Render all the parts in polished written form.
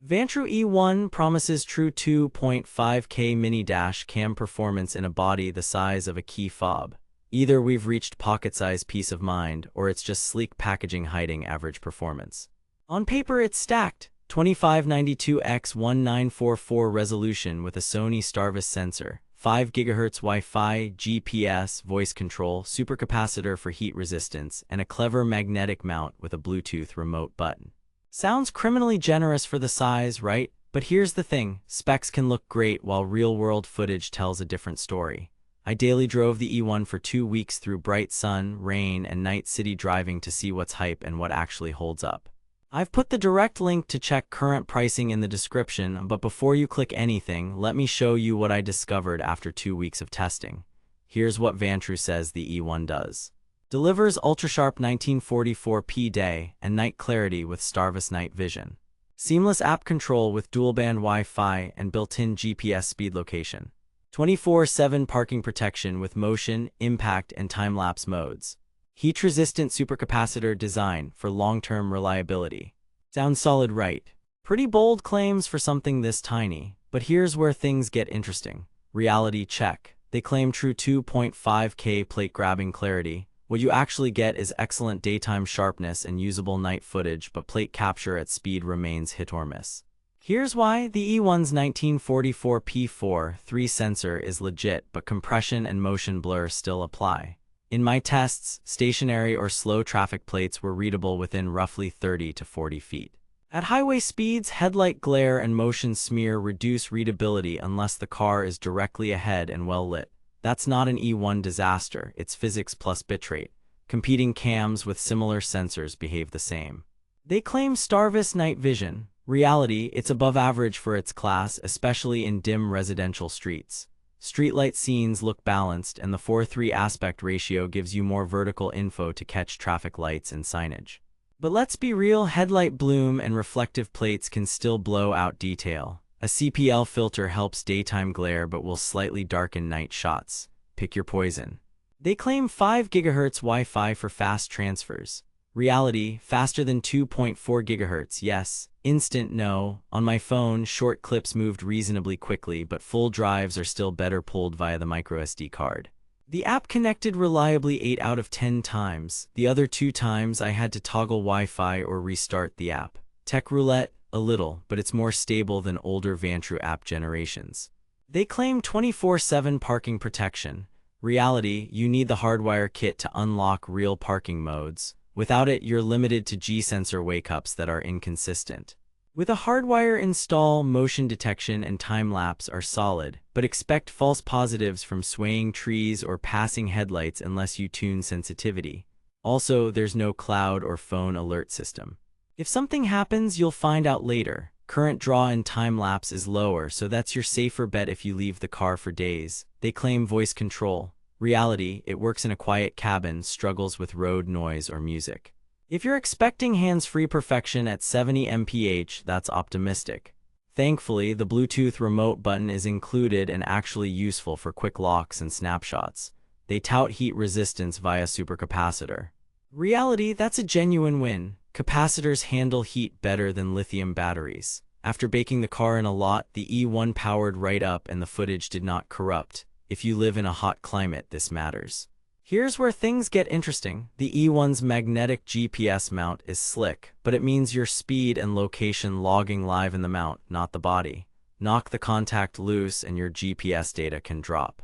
Vantrue E1 promises true 2.5K mini dash cam performance in a body the size of a key fob. Either we've reached pocket-sized peace of mind, or it's just sleek packaging hiding average performance. On paper it's stacked. 2592x1944 resolution with a Sony Starvis sensor, 5 GHz Wi-Fi, GPS, voice control, supercapacitor for heat resistance, and a clever magnetic mount with a Bluetooth remote button. Sounds criminally generous for the size, right? But here's the thing, specs can look great while real-world footage tells a different story. I daily drove the E1 for 2 weeks through bright sun, rain, and night city driving to see what's hype and what actually holds up. I've put the direct link to check current pricing in the description, but before you click anything, let me show you what I discovered after 2 weeks of testing. Here's what Vantrue says the E1 does. Delivers ultra-sharp 1944p day and night clarity with Starvis night vision. Seamless app control with dual-band Wi-Fi and built-in GPS speed location. 24/7 parking protection with motion, impact, and time-lapse modes. Heat-resistant supercapacitor design for long-term reliability. Sounds solid, right? Pretty bold claims for something this tiny, but here's where things get interesting. Reality check. They claim true 2.5K plate-grabbing clarity. What you actually get is excellent daytime sharpness and usable night footage, but plate capture at speed remains hit or miss. Here's why. The E1's 1944p4.3 sensor is legit, but compression and motion blur still apply. In my tests, stationary or slow traffic plates were readable within roughly 30 to 40 feet. At highway speeds, headlight glare and motion smear reduce readability unless the car is directly ahead and well lit. That's not an E1 disaster, it's physics plus bitrate. Competing cams with similar sensors behave the same. They claim Starvis night vision. Reality, it's above average for its class, especially in dim residential streets. Streetlight scenes look balanced, and the 4:3 aspect ratio gives you more vertical info to catch traffic lights and signage. But let's be real, headlight bloom and reflective plates can still blow out detail. A CPL filter helps daytime glare but will slightly darken night shots. Pick your poison. They claim 5 GHz Wi-Fi for fast transfers. Reality, faster than 2.4 GHz, yes. Instant, no. On my phone, short clips moved reasonably quickly, but full drives are still better pulled via the microSD card. The app connected reliably 8 out of 10 times. The other 2 times I had to toggle Wi-Fi or restart the app. Tech roulette, a little, but it's more stable than older Vantrue app generations. They claim 24/7 parking protection. Reality, you need the hardwire kit to unlock real parking modes. Without it, you're limited to G-sensor wake-ups that are inconsistent. With a hardwire install, motion detection and time-lapse are solid, but expect false positives from swaying trees or passing headlights unless you tune sensitivity. Also, there's no cloud or phone alert system. If something happens, you'll find out later. Current draw and time-lapse is lower, so that's your safer bet if you leave the car for days. They claim voice control. Reality, it works in a quiet cabin, struggles with road noise or music. If you're expecting hands-free perfection at 70 mph, that's optimistic. Thankfully, the Bluetooth remote button is included and actually useful for quick locks and snapshots. They tout heat resistance via supercapacitor. Reality, that's a genuine win. Capacitors handle heat better than lithium batteries. After baking the car in a lot, the E1 powered right up and the footage did not corrupt. If you live in a hot climate, this matters. Here's where things get interesting. The E1's magnetic GPS mount is slick, but it means your speed and location logging live in the mount, not the body. Knock the contact loose and your GPS data can drop.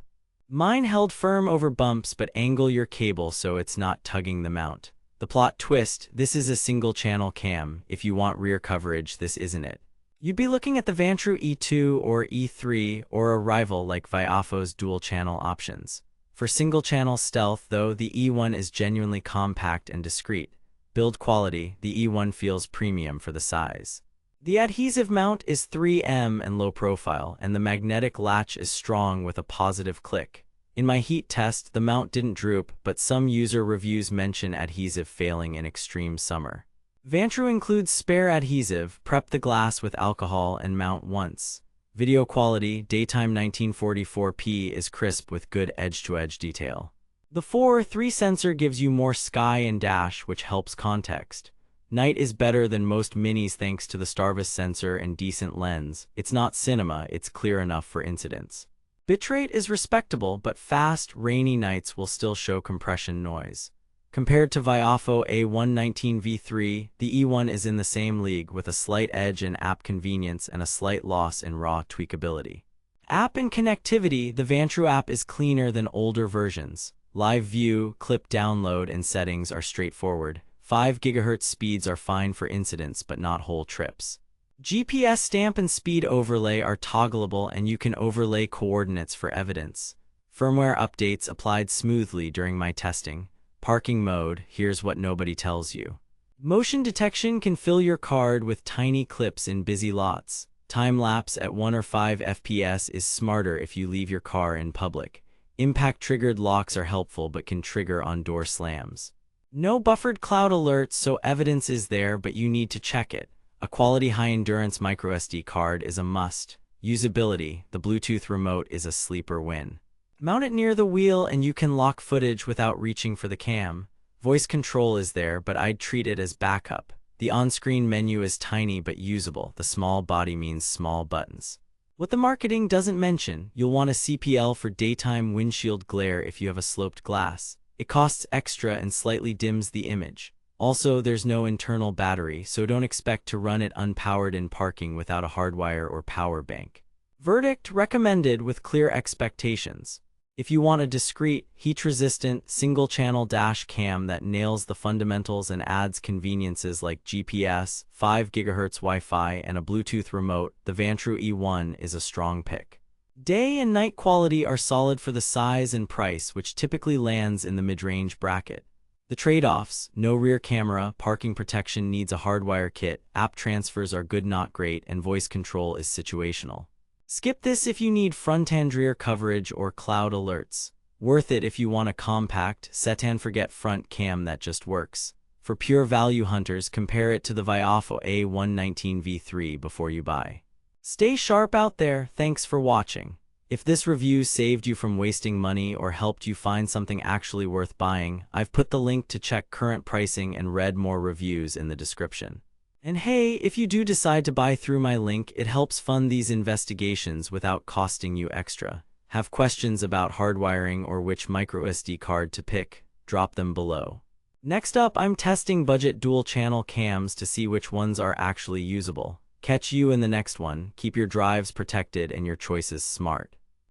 Mine held firm over bumps, but angle your cable so it's not tugging the mount. The plot twist, this is a single-channel cam. If you want rear coverage, this isn't it. You'd be looking at the Vantrue E2 or E3 or a rival like Viafo's dual-channel options. For single-channel stealth, though, the E1 is genuinely compact and discreet. Build quality, the E1 feels premium for the size. The adhesive mount is 3M and low profile, and the magnetic latch is strong with a positive click. In my heat test, the mount didn't droop, but some user reviews mention adhesive failing in extreme summer. Vantrue includes spare adhesive, prep the glass with alcohol and mount once. Video quality, daytime 1944p is crisp with good edge-to-edge detail. The 4:3 sensor gives you more sky and dash, which helps context. Night is better than most minis thanks to the Starvis sensor and decent lens. It's not cinema, it's clear enough for incidents. Bitrate is respectable, but fast, rainy nights will still show compression noise. Compared to Vantrue E1 V3, the E1 is in the same league with a slight edge in app convenience and a slight loss in raw tweakability. App and connectivity, the Vantrue app is cleaner than older versions. Live view, clip download, and settings are straightforward. 5 GHz speeds are fine for incidents but not whole trips. GPS stamp and speed overlay are toggleable and you can overlay coordinates for evidence. Firmware updates applied smoothly during my testing. Parking mode, here's what nobody tells you. Motion detection can fill your card with tiny clips in busy lots. Time-lapse at 1 or 5 FPS is smarter if you leave your car in public. Impact-triggered locks are helpful but can trigger on door slams. No buffered cloud alerts, so evidence is there but you need to check it. A quality high-endurance microSD card is a must. Usability, the Bluetooth remote is a sleeper win. Mount it near the wheel and you can lock footage without reaching for the cam. Voice control is there, but I'd treat it as backup. The on-screen menu is tiny but usable. The small body means small buttons. What the marketing doesn't mention, you'll want a CPL for daytime windshield glare if you have a sloped glass. It costs extra and slightly dims the image. Also, there's no internal battery, so don't expect to run it unpowered in parking without a hardwire or power bank. Verdict: recommended with clear expectations. If you want a discreet, heat-resistant, single-channel dash cam that nails the fundamentals and adds conveniences like GPS, 5 GHz Wi-Fi, and a Bluetooth remote, the Vantrue E1 is a strong pick. Day and night quality are solid for the size and price, which typically lands in the mid-range bracket. The trade-offs: no rear camera, parking protection needs a hardwire kit, app transfers are good not great, and voice control is situational. Skip this if you need front-end rear coverage or cloud alerts. Worth it if you want a compact, set-and-forget front cam that just works. For pure value hunters, compare it to the Vantrue E1 V3 before you buy. Stay sharp out there, thanks for watching. If this review saved you from wasting money or helped you find something actually worth buying, I've put the link to check current pricing and read more reviews in the description. And hey, if you do decide to buy through my link, it helps fund these investigations without costing you extra. Have questions about hardwiring or which microSD card to pick? Drop them below. Next up, I'm testing budget dual-channel cams to see which ones are actually usable. Catch you in the next one. Keep your drives protected and your choices smart.